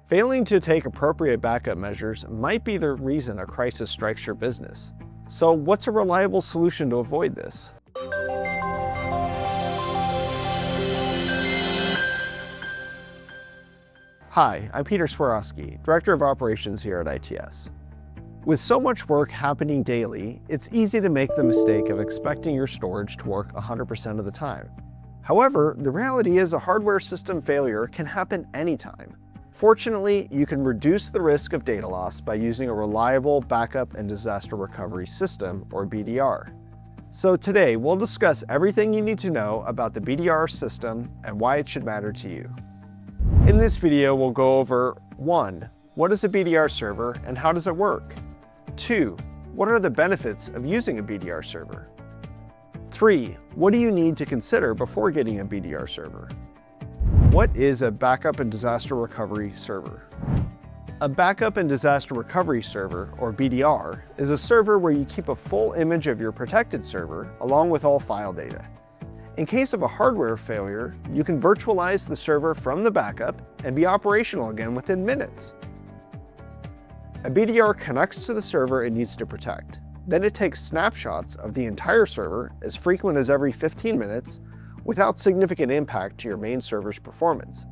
Failing to take appropriate backup measures might be the reason a crisis strikes your business. So what's a reliable solution to avoid this? Hi, I'm Peter Swarowski, Director of Operations here at ITS. With so much work happening daily, it's easy to make the mistake of expecting your storage to work 100% of the time. However, the reality is a hardware system failure can happen anytime. Fortunately, you can reduce the risk of data loss by using a reliable backup and disaster recovery system, or BDR. So today, we'll discuss everything you need to know about the BDR system and why it should matter to you. In this video, we'll go over 1. What is a BDR server and how does it work? 2. What are the benefits of using a BDR server? 3. What do you need to consider before getting a BDR server? What is a backup and disaster recovery server? A backup and disaster recovery server, or BDR, is a server where you keep a full image of your protected server along with all file data. In case of a hardware failure, you can virtualize the server from the backup and be operational again within minutes. A BDR connects to the server it needs to protect. Then it takes snapshots of the entire server as frequent as every 15 minutes without significant impact to your main server's performance.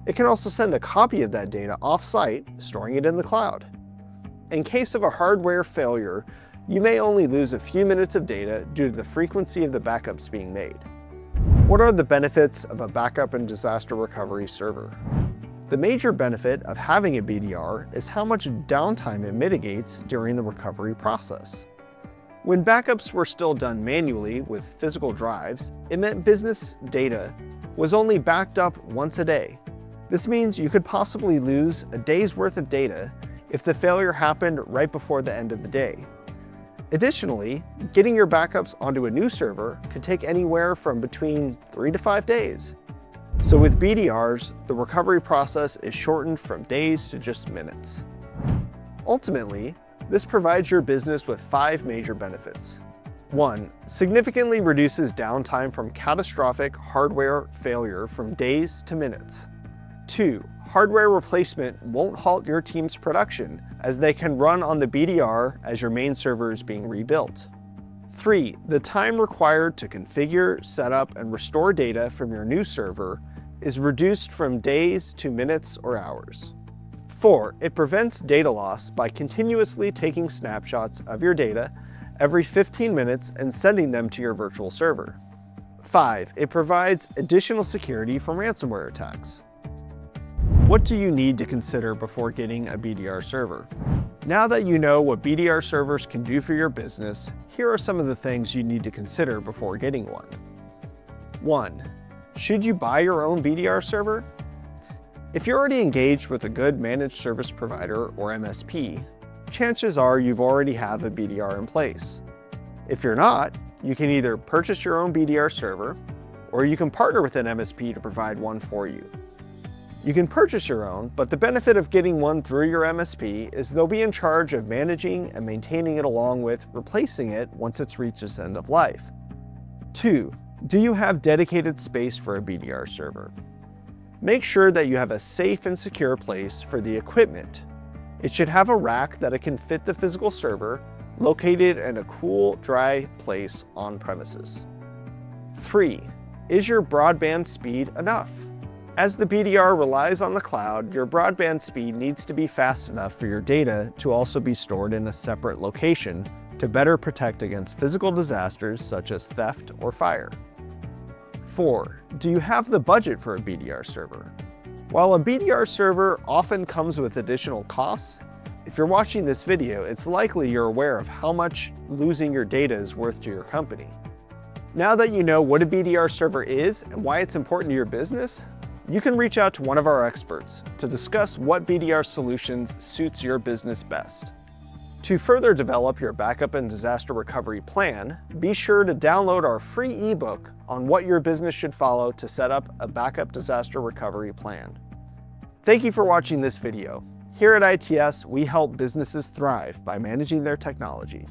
It can also send a copy of that data off-site, storing it in the cloud. In case of a hardware failure, you may only lose a few minutes of data due to the frequency of the backups being made. What are the benefits of a backup and disaster recovery server? The major benefit of having a BDR is how much downtime it mitigates during the recovery process. When backups were still done manually with physical drives, it meant business data was only backed up once a day. This means you could possibly lose a day's worth of data if the failure happened right before the end of the day. Additionally, getting your backups onto a new server could take anywhere from between 3 to 5 days. So with BDRs, the recovery process is shortened from days to just minutes. Ultimately, this provides your business with 5 major benefits. 1. Significantly reduces downtime from catastrophic hardware failure from days to minutes. 2. Hardware replacement won't halt your team's production, as they can run on the BDR as your main server is being rebuilt. 3. The time required to configure, set up, and restore data from your new server is reduced from days to minutes or hours. 4. It prevents data loss by continuously taking snapshots of your data every 15 minutes and sending them to your virtual server. 5. It provides additional security from ransomware attacks. What do you need to consider before getting a BDR server? Now that you know what BDR servers can do for your business, here are some of the things you need to consider before getting one. 1. Should you buy your own BDR server? If you're already engaged with a good managed service provider, or MSP, chances are you've already have a BDR in place. If you're not, you can either purchase your own BDR server, or you can partner with an MSP to provide one for you. You can purchase your own, but the benefit of getting one through your MSP is they'll be in charge of managing and maintaining it along with replacing it once it's reached its end of life. 2. Do you have dedicated space for a BDR server? Make sure that you have a safe and secure place for the equipment. It should have a rack that it can fit the physical server, located in a cool, dry place on premises. 3. Is your broadband speed enough? As the BDR relies on the cloud, your broadband speed needs to be fast enough for your data to also be stored in a separate location to better protect against physical disasters such as theft or fire. 4. Do you have the budget for a BDR server? While a BDR server often comes with additional costs, if you're watching this video, it's likely you're aware of how much losing your data is worth to your company. Now that you know what a BDR server is and why it's important to your business, you can reach out to one of our experts to discuss what BDR solutions suits your business best. To further develop your backup and disaster recovery plan, be sure to download our free ebook on what your business should follow to set up a backup disaster recovery plan. Thank you for watching this video. Here at ITS, we help businesses thrive by managing their technology.